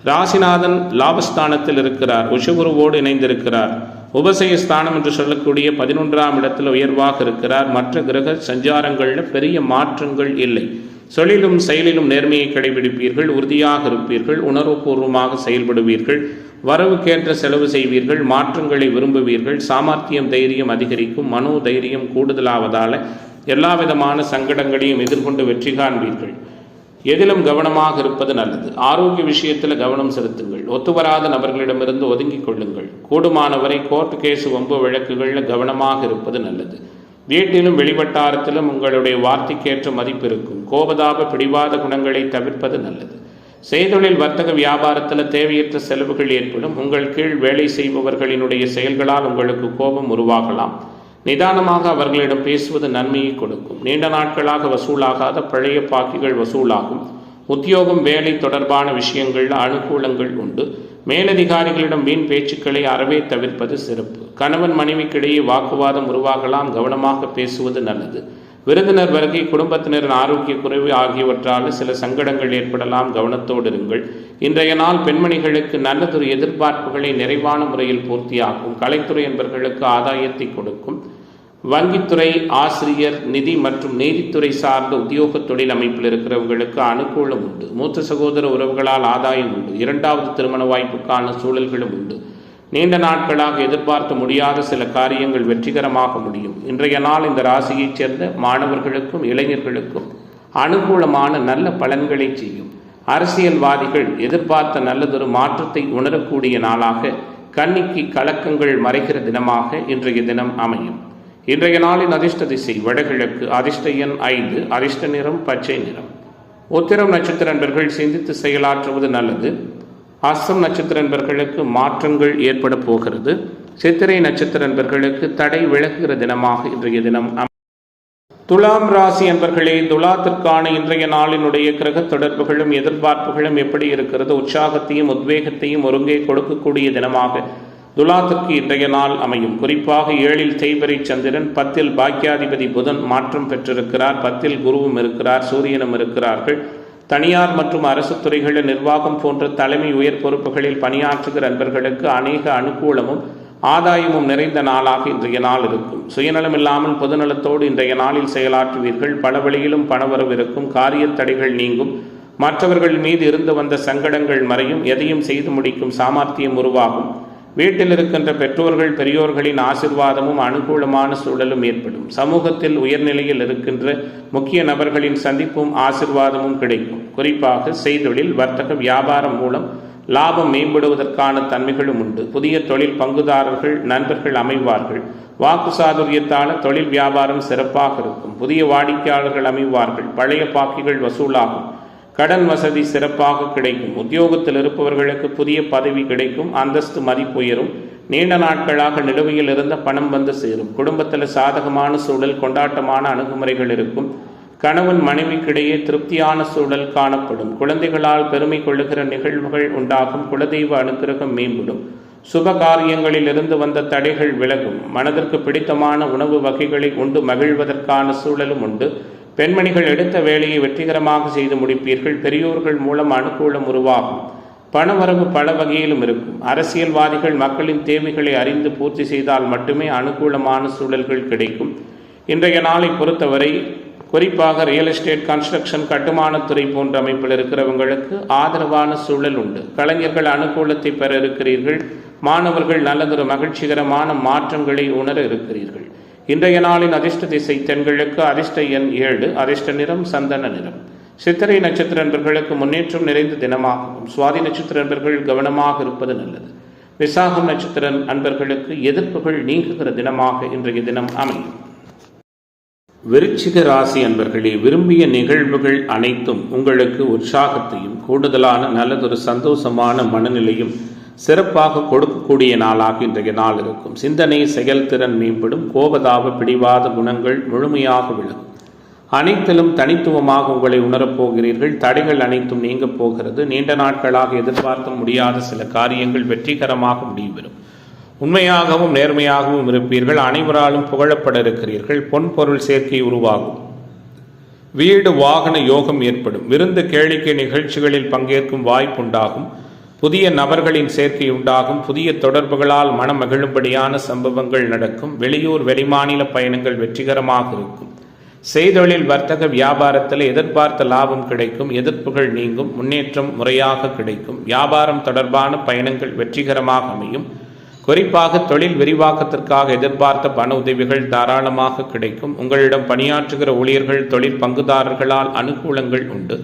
ராசிநாதன் லாபஸ்தானத்தில் இருக்கிறார், உஷகுருவோடு இணைந்திருக்கிறார். உபசயஸ்தானம் என்று சொல்லக்கூடிய 11ஆம் இடத்தில் உயர்வாக இருக்கிறார். மற்ற கிரக சஞ்சாரங்களில் பெரிய மாற்றங்கள் இல்லை. சொல்லிலும் செயலிலும் நேர்மையை கடைபிடிப்பீர்கள், உறுதியாக இருப்பீர்கள், உணர்வுபூர்வமாக செயல்படுவீர்கள், வரவுக்கேற்ற செலவு செய்வீர்கள், மாற்றங்களை விரும்புவீர்கள், சாமர்த்தியம் தைரியம் அதிகரிக்கும், மனோ தைரியம் கூடுதலாவதால் எல்லா விதமான சங்கடங்களையும் எதிர்கொண்டு வெற்றி காண்பீர்கள். எதிலும் கவனமாக இருப்பது நல்லது. ஆரோக்கிய விஷயத்தில் கவனம் செலுத்துங்கள். ஒத்துவராத நபர்களிடமிருந்து ஒதுங்கிக் கொள்ளுங்கள். கூடுமானவரை கோர்ட் கேஸ் வம்பு வழக்குகளில் கவனமாக இருப்பது நல்லது. வீட்டிலும் வெளிவட்டாரத்திலும் உங்களுடைய வார்த்தைக்கேற்ற மதிப்பு இருக்கும். கோபதாப பிடிவாத குணங்களை தவிர்ப்பது நல்லது. செய்தொழில் வர்த்தக வியாபாரத்தில் தேவையற்ற செலவுகள் ஏற்படும். உங்கள் கீழ் வேலை செய்பவர்களினுடைய செயல்களால் உங்களுக்கு கோபம் உருவாகலாம். நிதானமாக அவர்களிடம் பேசுவது நன்மையை கொடுக்கும். நீண்ட நாட்களாக வசூலாகாத பழைய பாக்கிகள் வசூலாகும். உத்தியோகம் வேலை தொடர்பான விஷயங்களில் அனுகூலங்கள் உண்டு. மேலதிகாரிகளிடம் வீண் பேச்சுக்களை அறவே தவிர்ப்பது சிறப்பு. கணவன் மனைவிக்கிடையே வாக்குவாதம் உருவாகலாம். கவனமாக பேசுவது நல்லது. விருந்தினர் வருகை, குடும்பத்தினரின் ஆரோக்கிய குறைவு ஆகியவற்றால் சில சங்கடங்கள் ஏற்படலாம். கவனத்தோடு இருங்கள். இன்றைய நாள் பெண்மணிகளுக்கு நல்லதொரு எதிர்பார்ப்புகளை நிறைவான முறையில் பூர்த்தியாகும். கலைத்துறை என்பவர்களுக்கு ஆதாயத்தை கொடுக்கும். வங்கித்துறை, ஆசிரியர், நிதி மற்றும் நீதித்துறை சார்ந்த உத்தியோக தொழில் அமைப்பில் இருக்கிறவங்களுக்கு அனுகூலம் உண்டு. மூத்த சகோதர உறவுகளால் ஆதாயம் உண்டு. 2வது திருமண வாய்ப்புக்கான சூழல்களும் உண்டு. நீண்ட நாட்களாக எதிர்பார்க்க முடியாத சில காரியங்கள் வெற்றிகரமாக முடியும். இன்றைய நாள் இந்த ராசியைச் சேர்ந்த மாணவர்களுக்கும் இளைஞர்களுக்கும் அனுகூலமான நல்ல பலன்களை செய்யும். அரசியல்வாதிகள் எதிர்பார்த்த நல்லதொரு மாற்றத்தை உணரக்கூடிய நாளாக கன்னிக்கு கலக்கங்கள் மறைகிற தினமாக இன்றைய தினம் அமையும். இன்றைய நாளின் அதிர்ஷ்ட திசை வடகிழக்கு, அதிர்ஷ்ட எண் 5, அதிர்ஷ்ட நிறம் பச்சை நிறம். உத்திரம் நட்சத்திர நண்பர்கள் சிந்தித்து செயலாற்றுவது நல்லது. அஸ்தம் நட்சத்திர நண்பர்களுக்கு மாற்றங்கள் ஏற்பட போகிறது. சித்திரை நட்சத்திர நண்பர்களுக்கு தடை விலகுகிற தினமாக இன்றைய தினம். துலாம் ராசி என்பர்களே, துலாத்திற்கான இன்றைய நாளினுடைய கிரக தொடர்புகளும் எதிர்பார்ப்புகளும் எப்படி இருக்கிறது? உற்சாகத்தையும் உத்வேகத்தையும் ஒருங்கே கொடுக்கக்கூடிய தினமாக துலாத்திற்கு இன்றைய நாள் அமையும். குறிப்பாக 7இல் தேய்பிறை சந்திரன், 10இல் பாக்கியாதிபதி புதன் மாற்றம் பெற்றிருக்கிறார். 10இல் குருவும் இருக்கிறார், சூரியனும் இருக்கிறார்கள். தனியார் மற்றும் அரசு துறைகளில் நிர்வாகம் போன்ற தலைமை உயர் பொறுப்புகளில் பணியாற்றுகிற நண்பர்களுக்கு அநேக அனுகூலமும் ஆதாயமும் நிறைந்த நாளாக இன்றைய நாள் இருக்கும். சுயநலம் இல்லாமல் பொதுநலத்தோடு இன்றைய நாளில் செயலாற்றுவீர்கள். பல வழியிலும் பணவரவு இருக்கும். காரிய தடைகள் நீங்கும். மற்றவர்கள் மீது இருந்து வந்த சங்கடங்கள் மறையும். எதையும் செய்து முடிக்கும் சாமர்த்தியம் உருவாகும். வீட்டில் இருக்கின்ற பெற்றோர்கள் பெரியோர்களின் ஆசிர்வாதமும் அனுகூலமான சூழலும் ஏற்படும். சமூகத்தில் உயர்நிலையில் இருக்கின்ற முக்கிய நபர்களின் சந்திப்பும் ஆசிர்வாதமும் கிடைக்கும். குறிப்பாக செய்தொழில் வர்த்தக வியாபாரம் மூலம் லாபம் மேம்படுவதற்கான தன்மைகளும் உண்டு. புதிய தொழில் பங்குதாரர்கள் நண்பர்கள் அமைவார்கள். வாக்கு சாதுரியத்தால் தொழில் வியாபாரம் சிறப்பாக இருக்கும். புதிய வாடிக்கையாளர்கள் அமைவார்கள். பழைய பாக்கிகள் வசூலாகும். கடன் வசதி சிறப்பாக கிடைக்கும். உத்தியோகத்தில் இருப்பவர்களுக்கு புதிய பதவி கிடைக்கும். அந்தஸ்து மதிப்பு உயரும். நீண்ட நாட்களாக நிலுவையில் இருந்த பணம் வந்து சேரும். குடும்பத்தில் சாதகமான சூழல், கொண்டாட்டமான அணுகுமுறைகள் இருக்கும். கணவன் மனைவிக்கிடையே திருப்தியான சூழல் காணப்படும். குழந்தைகளால் பெருமை கொள்ளுகிற நிகழ்வுகள் உண்டாகும். குலதெய்வ அனுக்கிரகம் மேம்படும். சுப காரியங்களில் இருந்து வந்த தடைகள் விலகும். மனதிற்கு பிடித்தமான உணவு வகைகளை உண்டு மகிழ்வதற்கான சூழலும் உண்டு. பெண்மணிகள் எடுத்த வேலையை வெற்றிகரமாக செய்து முடிப்பீர்கள். பெரியோர்கள் மூலம் அனுகூலம் உருவாகும். பணவரவு பல வகையிலும் இருக்கும். அரசியல்வாதிகள் மக்களின் தேவைகளை அறிந்து பூர்த்தி செய்தால் மட்டுமே அனுகூலமான சூழல்கள் கிடைக்கும். இன்றைய நாளை பொறுத்தவரை குறிப்பாக ரியல் எஸ்டேட், கன்ஸ்ட்ரக்ஷன், கட்டுமானத்துறை போன்ற அமைப்பில் இருக்கிறவங்களுக்கு ஆதரவான சூழல் உண்டு. கலைஞர்கள் அனுகூலத்தை பெற இருக்கிறீர்கள். மாணவர்கள் நல்லதொரு மகிழ்ச்சிகரமான மாற்றங்களை உணர இருக்கிறீர்கள். இன்றைய நாளின் அதிர்ஷ்ட திசை தென்கிழக்கு, அதிர்ஷ்ட எண் 7, அதிர்ஷ்ட நிறம் சந்தன நிறம். சித்திரை நட்சத்திர நண்பர்களுக்கு முன்னேற்றம் நிறைந்த தினமாகவும், சுவாதி நட்சத்திர நண்பர்கள் கவனமாக இருப்பது நல்லது. விசாகம் நட்சத்திர நண்பர்களுக்கு எதிர்ப்புகள் நீங்குகிற தினமாக இன்றைய தினம் அமையும். விருச்சிக ராசி அன்பர்களே, விரும்பிய நிகழ்வுகள் அனைத்தும் உங்களுக்கு உற்சாகத்தையும் கூடுதலான நல்லதொரு சந்தோஷமான மனநிலையும் சிறப்பாக கொடுக்கக்கூடிய நாளாக இன்றைய நாள் இருக்கும். சிந்தனை செயல்திறன் மேம்படும். கோபதாப பிடிவாத குணங்கள் முழுமையாக விலகும். அனைத்திலும் தனித்துவமாக உங்களை உணரப்போகிறீர்கள். தடைகள் அனைத்தும் நீங்க போகிறது. நீண்ட நாட்களாக எதிர்பார்க்க முடியாத சில காரியங்கள் வெற்றிகரமாக முடிவுறும். உண்மையாகவும் நேர்மையாகவும் இருப்பீர்கள். அனைவராலும் புகழப்பட இருக்கிறீர்கள். பொன் பொருள் சேர்க்கை உருவாகும். வீடு வாகன யோகம் ஏற்படும். விருந்து கேளிக்கை நிகழ்ச்சிகளில் பங்கேற்கும் வாய்ப்புண்டாகும். புதிய நபர்களின் சேர்க்கை உண்டாகும். புதிய தொடர்புகளால் மனம் மகிழும்படியான சம்பவங்கள் நடக்கும். வெளியூர் வெளிமாநில பயணங்கள் வெற்றிகரமாக இருக்கும். செய்தொழில் வர்த்தக வியாபாரத்தில் எதிர்பார்த்த லாபம் கிடைக்கும். எதிர்ப்புகள் நீங்கும். முன்னேற்றம் முறையாக கிடைக்கும். வியாபாரம் தொடர்பான பயணங்கள் வெற்றிகரமாக அமையும். குறிப்பாக தொழில் விரிவாக்கத்திற்காக எதிர்பார்த்த பண உதவிகள் தாராளமாக கிடைக்கும். உங்களிடம் பணியாற்றுகிற ஊழியர்கள் தொழில் பங்குதாரர்களால் அனுகூலங்கள் உண்டு.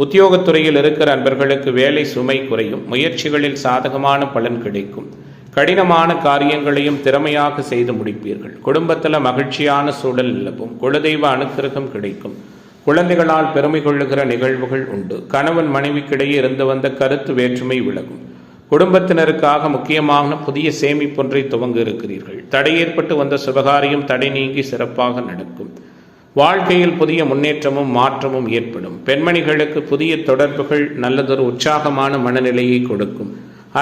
உத்தியோகத்துறையில் இருக்கிற அன்பர்களுக்கு வேலை சுமை குறையும். முயற்சிகளில் சாதகமான பலன் கிடைக்கும். கடினமான காரியங்களையும் திறமையாக செய்து முடிப்பீர்கள். குடும்பத்தில் மகிழ்ச்சியான சூழல் நிலவும். குலதெய்வ அனுக்கிரகம் கிடைக்கும். குழந்தைகளால் பெருமை கொள்ளுகிற நிகழ்வுகள் உண்டு. கணவன் மனைவிக்கிடையே இருந்து வந்த கருத்து வேற்றுமை விலகும். குடும்பத்தினருக்காக முக்கியமான புதிய சேமிப்பொன்றை துவங்க இருக்கிறீர்கள். தடை ஏற்பட்டு வந்த சுபகாரியம் தடை நீங்கி சிறப்பாக நடக்கும். வாழ்க்கையில் புதிய முன்னேற்றமும் மாற்றமும் ஏற்படும். பெண்மணிகளுக்கு புதிய தொடர்புகள் நல்லதொரு உற்சாகமான மனநிலையை கொடுக்கும்.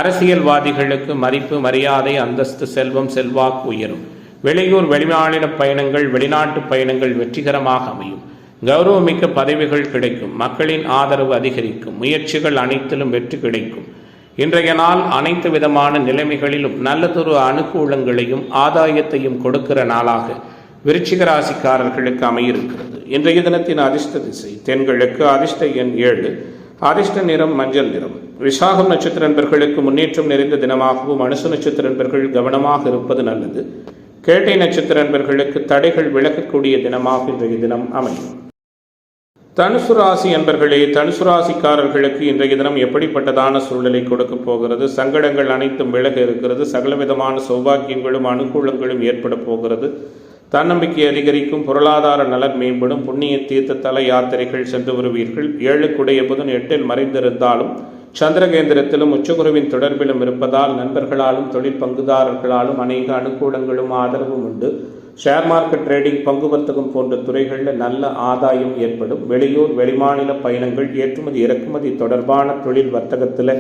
அரசியல்வாதிகளுக்கு மதிப்பு மரியாதை அந்தஸ்து செல்வம் செல்வாக்கு உயரும். வெளியூர் வெளிமாநில பயணங்கள் வெளிநாட்டு பயணங்கள் வெற்றிகரமாக அமையும். கௌரவமிக்க பதவிகள் கிடைக்கும். மக்களின் ஆதரவு அதிகரிக்கும். முயற்சிகள் அனைத்திலும் வெற்றி கிடைக்கும். இன்றைய நாள் அனைத்து விதமான நிலைமைகளிலும் நல்லதொரு அனுகூலங்களையும் ஆதாயத்தையும் கொடுக்கிற நாளாக விருச்சிக ராசிக்காரர்களுக்கு அமையிருக்கிறது. இன்றைய தினத்தின் அதிர்ஷ்ட திசை தென்கிழக்கு. அதிர்ஷ்ட எண் 7. அதிர்ஷ்ட நிறம் மஞ்சள் நிறம். விசாகம் நட்சத்திர நண்பர்களுக்கு முன்னேற்றம் நிறைந்த தினமாகவும் அனுச நட்சத்திர நண்பர்கள் கவனமாக இருப்பது நல்லது. கேட்டை நட்சத்திர நண்பர்களுக்கு தடைகள் விலகக்கூடிய தினமாக இன்றைய தினம் அமையும். தனுசு ராசி அன்பர்களே, தனுசு ராசிக்காரர்களுக்கு இன்றைய தினம் எப்படிப்பட்டதான சூழலை கொடுக்க போகிறது? சங்கடங்கள் அனைத்தும் விலக இருக்கிறது. சகலவிதமான சௌபாக்கியங்களும் அனுகூலங்களும் ஏற்பட போகிறது. தன்னம்பிக்கை அதிகரிக்கும். பொருளாதார நலன் மேம்படும். புண்ணிய தீர்த்த தல யாத்திரைகள் சென்று வருவீர்கள். 7 புதன் 8 மறைந்திருந்தாலும் சந்திரகேந்திரத்திலும் உச்சகுருவின் தொடர்பிலும் இருப்பதால் நண்பர்களாலும் தொழில் பங்குதாரர்களாலும் அநேக அனுகூலங்களும் ஆதரவும் உண்டு. ஷேர் மார்க்கெட் ட்ரேடிங் பங்கு வர்த்தகம் போன்ற துறைகளில் நல்ல ஆதாயம் ஏற்படும். வெளியூர் வெளிமாநில பயணங்கள் ஏற்றுமதி இறக்குமதி தொடர்பான தொழில் வர்த்தகத்தில்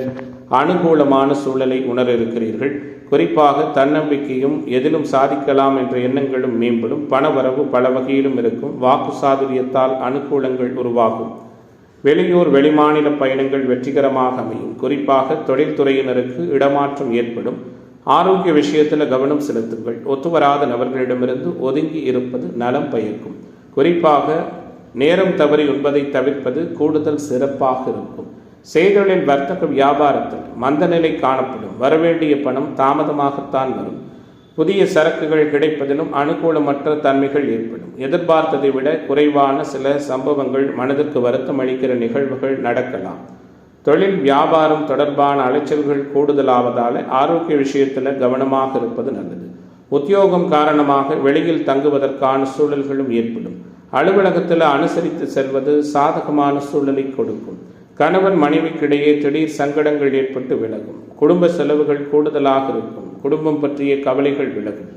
அனுகூலமான சூழலை உணர இருக்கிறீர்கள். குறிப்பாக தன்னம்பிக்கையும் எதிலும் சாதிக்கலாம் என்ற எண்ணங்களும் மேம்படும். பணவரவு பல வகையிலும் இருக்கும். வாக்கு சாதுரியத்தால் அனுகூலங்கள் உருவாகும். வெளியூர் வெளிமாநில பயணங்கள் வெற்றிகரமாக அமையும். குறிப்பாக தொழில்துறையினருக்கு இடமாற்றம் ஏற்படும். ஆரோக்கிய விஷயத்தில் கவனம் செலுத்துங்கள். ஒத்துவராத நபர்களிடமிருந்து ஒதுங்கி இருப்பது நலம் பயக்கும். குறிப்பாக நேரம் தவறி உண்பதை தவிர்ப்பது கூடுதல் சிறப்பாக இருக்கும். செய்தொழில் வர்த்தக வியாபாரத்தில் மந்த நிலை காணப்படும். வரவேண்டிய பணம் தாமதமாகத்தான் வரும். புதிய சரக்குகள் கிடைப்பதிலும் அனுகூலமற்ற தன்மைகள் ஏற்படும். எதிர்பார்த்ததை விட குறைவான சில சம்பவங்கள் மனதிற்கு வருத்தம் அளிக்கிற நிகழ்வுகள் நடக்கலாம். தொழில் வியாபாரம் தொடர்பான அலைச்சல்கள் கூடுதலாவதால் ஆரோக்கிய விஷயத்தில் கவனமாக இருப்பது நல்லது. உத்தியோகம் காரணமாக வெளியில் தங்குவதற்கான சூழல்களும் ஏற்படும். அலுவலகத்தில் அனுசரித்து செல்வது சாதகமான சூழலை கொடுக்கும். கணவன் மனைவிக்கிடையே திடீர் சங்கடங்கள் ஏற்பட்டு விலகும். குடும்ப செலவுகள் கூடுதலாக இருக்கும். குடும்பம் பற்றிய கவலைகள் விலகும்.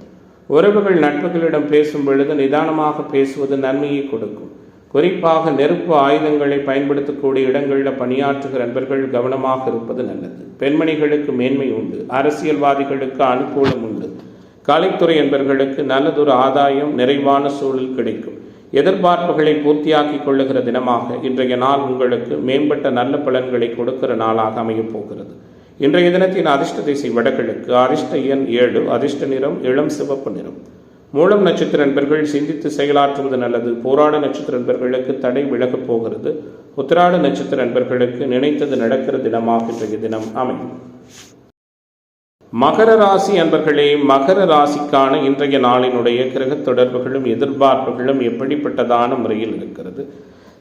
உறவுகள் நட்புகளிடம் பேசும் பொழுது நிதானமாக பேசுவது நன்மையை கொடுக்கும். குறிப்பாக நெருப்பு ஆயுதங்களை பயன்படுத்தக்கூடிய இடங்களில் பணியாற்றுகிற நண்பர்கள் கவனமாக இருப்பது நல்லது. பெண்மணிகளுக்கு மேன்மை உண்டு. அரசியல்வாதிகளுக்கு அனுகூலம் உண்டு. கலைத்துறை என்பவர்களுக்கு நல்லதொரு ஆதாயம் நிறைவான சூழல் கிடைக்கும். எதிர்பார்ப்புகளை பூர்த்தியாக்கி கொள்ளுகிற தினமாக இன்றைய நாள் உங்களுக்கு மேம்பட்ட நல்ல பலன்களை கொடுக்கிற நாளாக அமையப் போகிறது. இன்றைய தினத்தின் அதிர்ஷ்ட திசை வடகிழக்கு. அதிர்ஷ்ட எண் 7. அதிர்ஷ்ட நிறம் இளம் சிவப்பு நிறம். மூலம் நட்சத்திர நண்பர்கள் சிந்தித்து செயலாற்றுவது நல்லது. போராட நட்சத்திர நண்பர்களுக்கு தடை விலகப் போகிறது. உத்திராட நட்சத்திர நண்பர்களுக்கு நினைத்தது நடக்கிற தினமாக இன்றைய தினம் அமையும். மகர ராசி அன்பர்களே, மகர ராசிக்கான இன்றைய நாளினுடைய கிரக தொடர்புகளும் எதிர்பார்ப்புகளும் எப்படிப்பட்டதான முறையில் இருக்கிறது?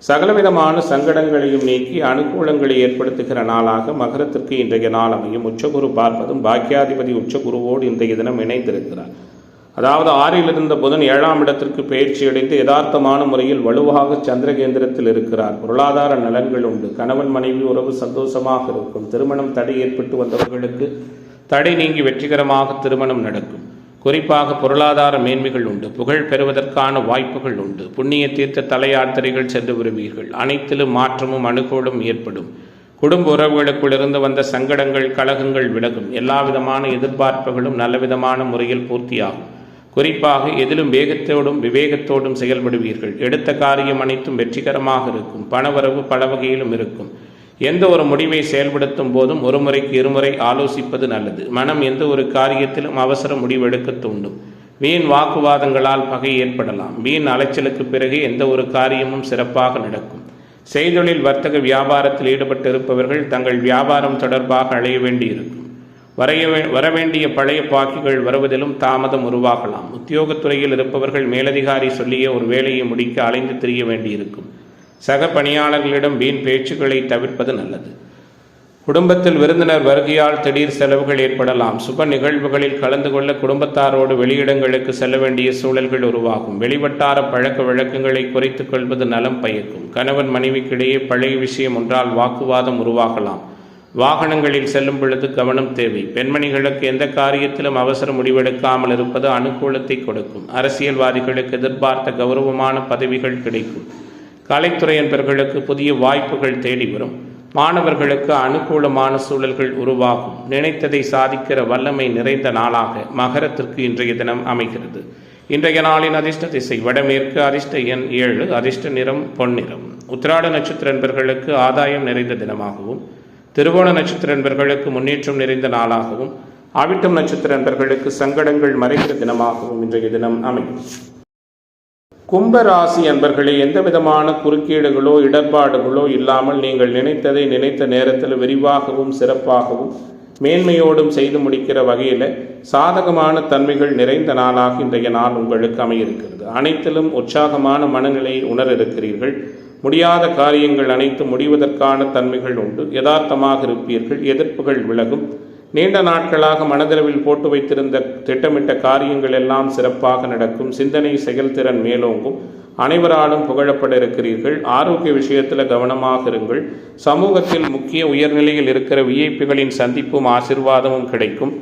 சகலவிதமான சங்கடங்களையும் நீக்கி அனுகூலங்களை ஏற்படுத்துகிற நாளாக மகரத்திற்கு இன்றைய நாள் அமையும். உச்சகுரு பார்ப்பதும் பாக்கியாதிபதி உச்சகுருவோடு இன்றைய தினம் இணைந்திருக்கிறார். அதாவது 6ல் இருந்த புதன் 7ஆம் இடத்திற்கு பயிற்சியடைந்து யதார்த்தமான முறையில் வலுவாக சந்திரகேந்திரத்தில் இருக்கிறார். பொருளாதார நலன்கள் உண்டு. கணவன் மனைவி உறவு சந்தோஷமாக இருக்கும். திருமணம் தடை ஏற்பட்டு வந்தவர்களுக்கு தடை நீங்கி வெற்றிகரமாக திருமணம் நடக்கும். குறிப்பாக பொருளாதார மேன்மைகள் உண்டு. புகழ் பெறுவதற்கான வாய்ப்புகள் உண்டு. புண்ணிய தீர்த்த தல யாத்திரைகள் சென்று வருவீர்கள். அனைத்திலும் மாற்றமும் அனுகூலம் ஏற்படும். குடும்ப உறவுகளுக்குள் இருந்து வந்த சங்கடங்கள் கலகங்கள் விலகும். எல்லா விதமான எதிர்பார்ப்புகளும் நல்லவிதமான முறையில் பூர்த்தியாகும். குறிப்பாக எதிலும் வேகத்தோடும் விவேகத்தோடும் செயல்படுவீர்கள். எடுத்த காரியம் அனைத்தும் வெற்றிகரமாக இருக்கும். பணவரவு பல வகையிலும் இருக்கும். எந்த ஒரு முடிவை செயல்படுத்தும் போதும் ஒரு முறைக்கு இருமுறை ஆலோசிப்பது நல்லது. மனம் எந்த ஒரு காரியத்திலும் அவசர முடிவெடுக்க தூண்டும். வீண் வாக்குவாதங்களால் பகை ஏற்படலாம். வீண் அலைச்சலுக்கு பிறகு எந்த ஒரு காரியமும் சிறப்பாக நடக்கும். செய்தொழில் வர்த்தக வியாபாரத்தில் ஈடுபட்டு இருப்பவர்கள் தங்கள் வியாபாரம் தொடர்பாக அலைய வேண்டியிருக்கும். வரவேண்டிய பழைய பாக்கிகள் வருவதிலும் தாமதம் உருவாகலாம். உத்தியோகத்துறையில் இருப்பவர்கள் மேலதிகாரி சொல்லிய ஒரு வேலையை முடிக்க அலைந்து திரிய வேண்டியிருக்கும். சக பணியாளர்களிடம் வீண் பேச்சுக்களை தவிர்ப்பது நல்லது. குடும்பத்தில் விருந்தினர் வருகையால் திடீர் செலவுகள் ஏற்படலாம். சுப நிகழ்வுகளில் கலந்து கொள்ள குடும்பத்தாரோடு வெளியிடங்களுக்கு செல்ல வேண்டிய சூழல்கள் உருவாகும். வெளிவட்டார பழக்க வழக்கங்களை குறைத்துக் கொள்வது நலம் பயக்கும். கணவன் மனைவிக்கிடையே பழைய விஷயம் ஒன்றால் வாக்குவாதம் உருவாகலாம். வாகனங்களில் செல்லும் பொழுது கவனம் தேவை. பெண்மணிகளுக்கு எந்த காரியத்திலும் அவசர முடிவெடுக்காமல் இருப்பது அனுகூலத்தை கொடுக்கும். அரசியல்வாதிகளுக்கு எதிர்பார்த்த கௌரவமான பதவிகள் கிடைக்கும். கலைத்துறை என்பவர்களுக்கு புதிய வாய்ப்புகள் தேடி வரும். மாணவர்களுக்கு அனுகூலமான சூழல்கள் உருவாகும். நினைத்ததை சாதிக்கிற வல்லமை நிறைந்த நாளாக மகரத்திற்கு இன்றைய தினம் அமைகிறது. இன்றைய நாளின் அதிர்ஷ்ட திசை வடமேற்கு. அதிர்ஷ்ட எண் 7. அதிர்ஷ்ட நிறம் பொன்னிறம். உத்திராட நட்சத்திர என்பவர்களுக்கு ஆதாயம் நிறைந்த தினமாகவும், திருவோண நட்சத்திர என்பவர்களுக்கு முன்னேற்றம் நிறைந்த நாளாகவும், அவிட்டம் நட்சத்திர என்பவர்களுக்கு சங்கடங்கள் மறைந்த தினமாகவும் இன்றைய தினம் அமையும். கும்பராசி அன்பர்களே, எந்த விதமான குறுக்கீடுகளோ இடர்பாடுகளோ இல்லாமல் நீங்கள் நினைத்ததை நினைத்த நேரத்தில் விரிவாகவும் சிறப்பாகவும் மேன்மையோடும் செய்து முடிக்கிற வகையில் சாதகமான தன்மைகள் நிறைந்த நாளாக இன்றைய நாள் உங்களுக்கு அமையிருக்கிறது. அனைத்திலும் உற்சாகமான மனநிலையை உணர இருக்கிறீர்கள். முடியாத காரியங்கள் அனைத்து முடிவதற்கான தன்மைகள் உண்டு. யதார்த்தமாக இருப்பீர்கள். எதிர்ப்புகள் விலகும். நீண்ட நாட்களாக மனதளவில் போட்டு வைத்திருந்த திட்டமிட்ட காரியங்கள் எல்லாம் சிறப்பாக நடக்கும். சிந்தனை செயல்திறன் மேலோங்கும். அனைவராலும் புகழப்பட இருக்கிறீர்கள். ஆரோக்கிய விஷயத்தில் கவனமாக இருங்கள். சமூகத்தில் முக்கிய உயர்நிலையில் இருக்கிற விஐபிகளின் சந்திப்பும் ஆசிர்வாதமும் கிடைக்கும்.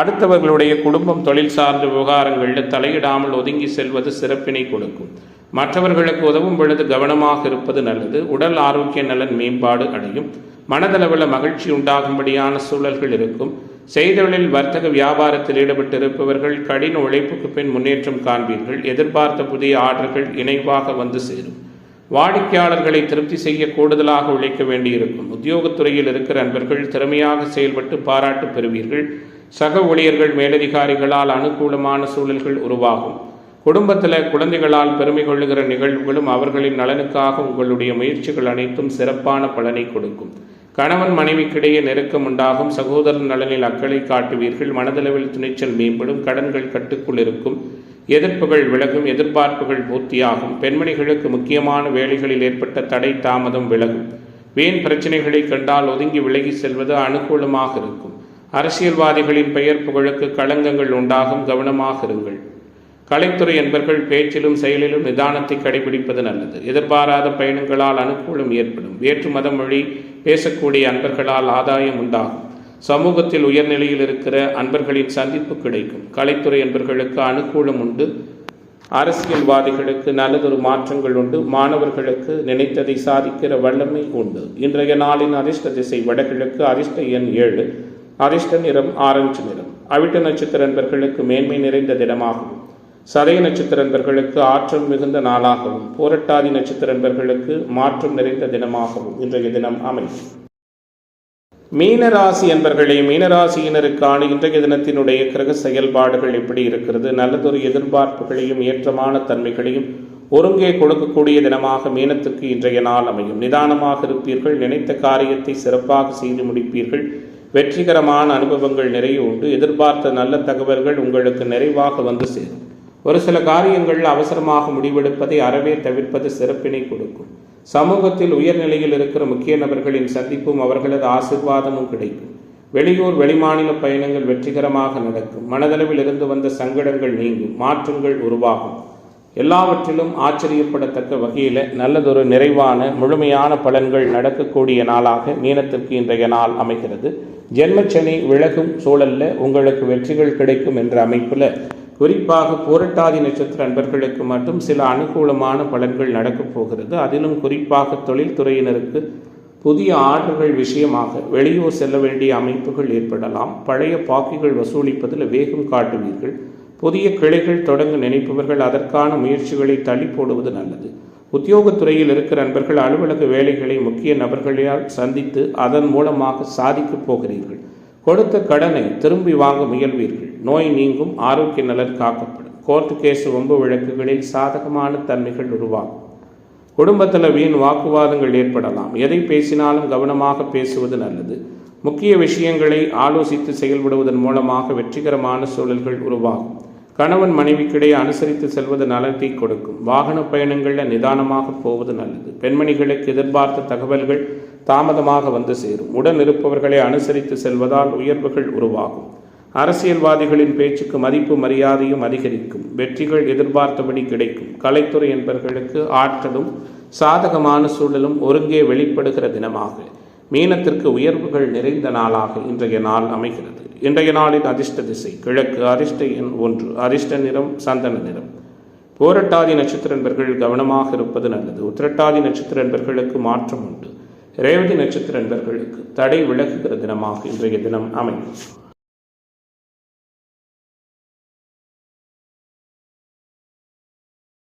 அடுத்தவர்களுடைய குடும்பம் தொழில் சார்ந்த விவகாரங்களில் தலையிடாமல் ஒதுங்கி செல்வது சிறப்பினை கொடுக்கும். மற்றவர்களுக்கு உதவும் பொழுது கவனமாக இருப்பது நல்லது. உடல் ஆரோக்கிய நலன் மேம்பாடு அடையும். மனதளவில் மகிழ்ச்சி உண்டாகும்படியான சூழல்கள் இருக்கும். செய்தொழில் வர்த்தக வியாபாரத்தில் ஈடுபட்டு இருப்பவர்கள் கடின உழைப்புக்கு பின் முன்னேற்றம் காண்பீர்கள். எதிர்பார்த்த புதிய ஆர்டர்கள் இணைவாக வந்து சேரும். வாடிக்கையாளர்களை திருப்தி செய்ய கூடுதலாக உழைக்க வேண்டியிருக்கும். உத்தியோகத்துறையில் இருக்கிற நண்பர்கள் திறமையாக செயல்பட்டு பாராட்டு பெறுவீர்கள். சக ஊழியர்கள் மேலதிகாரிகளால் அனுகூலமான சூழல்கள் உருவாகும். குடும்பத்தில் குழந்தைகளால் பெருமை கொள்ளுகிற நிகழ்வுகளும் அவர்களின் நலனுக்காக உங்களுடைய முயற்சிகள் அனைத்தும் சிறப்பான பலனை கொடுக்கும். கணவன் மனைவிக்கிடையே நெருக்கம் உண்டாகும். சகோதரர் நலனில் அக்கறை காட்டுவீர்கள். மனதளவில் துணிச்சல் மேம்படும். கடன்கள் கட்டுக்குள் இருக்கும். எதிர்ப்புகள் விலகும். எதிர்பார்ப்புகள் பூர்த்தியாகும். பெண்மணிகளுக்கு முக்கியமான வேலைகளில் ஏற்பட்ட தடை தாமதம் விலகும். வீண் பிரச்சனைகளை கண்டால் ஒதுங்கி விலகி செல்வது அனுகூலமாக இருக்கும். அரசியல்வாதிகளின் பெயர் புகழுக்கு களங்கங்கள் உண்டாகும். கவனமாக இருங்கள். கலைத்துறை என்பர்கள் பேச்சிலும் செயலிலும் நிதானத்தை கடைபிடிப்பது நல்லது. எதிர்பாராத பயணங்களால் அனுகூலம் ஏற்படும். வேற்று மத மொழி பேசக்கூடிய அன்பர்களால் ஆதாயம் உண்டாகும். சமூகத்தில் உயர்நிலையில் இருக்கிற அன்பர்களின் சந்திப்பு கிடைக்கும். கலைத்துறை என்பர்களுக்கு அனுகூலம் உண்டு. அரசியல்வாதிகளுக்கு நல்லதொரு மாற்றங்கள் உண்டு. மாணவர்களுக்கு நினைத்ததை சாதிக்கிற வல்லமை உண்டு. இன்றைய நாளின் அதிர்ஷ்ட திசை வடகிழக்கு. அதிர்ஷ்ட எண் 7. அதிர்ஷ்ட நிறம் ஆரஞ்சு நிறம். அவிட்ட நட்சத்திர நண்பர்களுக்கு மேன்மை நிறைந்த தினமாகவும், சதய நட்சத்திர நண்பர்களுக்கு ஆற்றல் மிகுந்த நாளாகவும், பூரட்டாதி நட்சத்திர நண்பர்களுக்கு மாற்றம் நிறைந்த தினமாகவும் இன்றைய தினம் அமையும். மீனராசி என்பர்களே, மீனராசியினருக்கான இன்றைய தினத்தினுடைய கிரக செயல்பாடுகள் எப்படி இருக்கிறது? நல்லதொரு எதிர்பார்ப்புகளையும் ஏற்றமான தன்மைகளையும் ஒருங்கே கொடுக்கக்கூடிய தினமாக மீனத்துக்கு இன்றைய நாள் அமையும். நிதானமாக இருப்பீர்கள். நினைத்த காரியத்தை சிறப்பாக செய்து முடிப்பீர்கள். வெற்றிகரமான அனுபவங்கள் நிறைய உண்டு. எதிர்பார்த்த நல்ல தகவல்கள் உங்களுக்கு நிறைவாக வந்து சேரும். ஒரு சில காரியங்கள் அவசரமாக முடிவெடுப்பதை அறவே தவிர்ப்பது சிறப்பினை கொடுக்கும். சமூகத்தில் உயர்நிலையில் இருக்கிற முக்கிய நபர்களின் சந்திப்பும் அவர்களது ஆசிர்வாதமும் கிடைக்கும். வெளியூர் வெளிமாநில பயணங்கள் வெற்றிகரமாக நடக்கும். மனதளவில் இருந்து வந்த சங்கடங்கள் நீங்கும். மாற்றங்கள் உருவாகும். எல்லாவற்றிலும் ஆச்சரியப்படத்தக்க வகையில் நல்லதொரு நிறைவான முழுமையான பலன்கள் நடக்கக்கூடிய நாளாக மீனத்திற்கு இன்றைய நாள் அமைகிறது. ஜென்மச்சனி விலகும் சூழல்ல உங்களுக்கு வெற்றிகள் கிடைக்கும் என்ற அமைப்பில் குறிப்பாக புரட்டாதி நட்சத்திர அன்பர்களுக்கு மட்டும் சில அனுகூலமான பலன்கள் நடக்கப் போகிறது. அதிலும் குறிப்பாக தொழில்துறையினருக்கு புதிய ஆர்டர்கள் விஷயமாக வெளியூர் செல்ல வேண்டிய அமைப்புகள் ஏற்படலாம். பழைய பாக்கிகள் வசூலிப்பதில் வேகம் காட்டுவீர்கள். புதிய கிளைகள் தொடங்க நினைப்பவர்கள் அதற்கான முயற்சிகளை தள்ளி போடுவது நல்லது. உத்தியோகத்துறையில் இருக்கிற நண்பர்கள் அலுவலக வேலைகளை முக்கிய நபர்களால் சந்தித்து அதன் மூலமாக சாதிக்கப் போகிறீர்கள். கொடுத்த கடனை திரும்பி வாங்க முயல்வீர்கள். நோய் நீங்கும். ஆரோக்கிய நலன் காக்கப்படும். கோர்ட்டு கேஸ் வம்பு வழக்குகளில் சாதகமான தன்மைகள் உருவாகும். குடும்பத்தில் வீண் வாக்குவாதங்கள் ஏற்படலாம். எதை பேசினாலும் கவனமாக பேசுவது நல்லது. முக்கிய விஷயங்களை ஆலோசித்து செயல்படுவதன் மூலமாக வெற்றிகரமான சூழல்கள் உருவாகும். கணவன் மனைவிக்கிடையே அனுசரித்து செல்வது நலத்தை கொடுக்கும். வாகன பயணங்களில் நிதானமாக போவது நல்லது. பெண்மணிகளுக்கு எதிர்பார்த்த தகவல்கள் தாமதமாக வந்து சேரும். உடன் இருப்பவர்களை அனுசரித்து செல்வதால் உயர்வுகள் உருவாகும். அரசியல்வாதிகளின் பேச்சுக்கு மதிப்பு மரியாதையும் அதிகரிக்கும். வெற்றிகள் எதிர்பார்த்தபடி கிடைக்கும். கலைத்துறை என்பவர்களுக்கு ஆற்றலும் சாதகமான சூழலும் ஒருங்கே வெளிப்படுகிற தினமாக மீனத்திற்கு உயர்வுகள் நிறைந்த நாளாக இன்றைய நாள் அமைகிறது. இன்றைய நாளின் அதிர்ஷ்ட திசை கிழக்கு. அதிர்ஷ்ட எண் 1. அதிர்ஷ்ட நிறம் சந்தன நிறம். பூரட்டாதி நட்சத்திர நண்பர்கள் கவனமாக இருப்பது நல்லது. உத்திரட்டாதி நட்சத்திர நண்பர்களுக்கு மாற்றம் உண்டு. ரேவதி நட்சத்திர நண்பர்களுக்கு தடை விலகுகிற தினமாக இன்றைய தினம் அமையும்.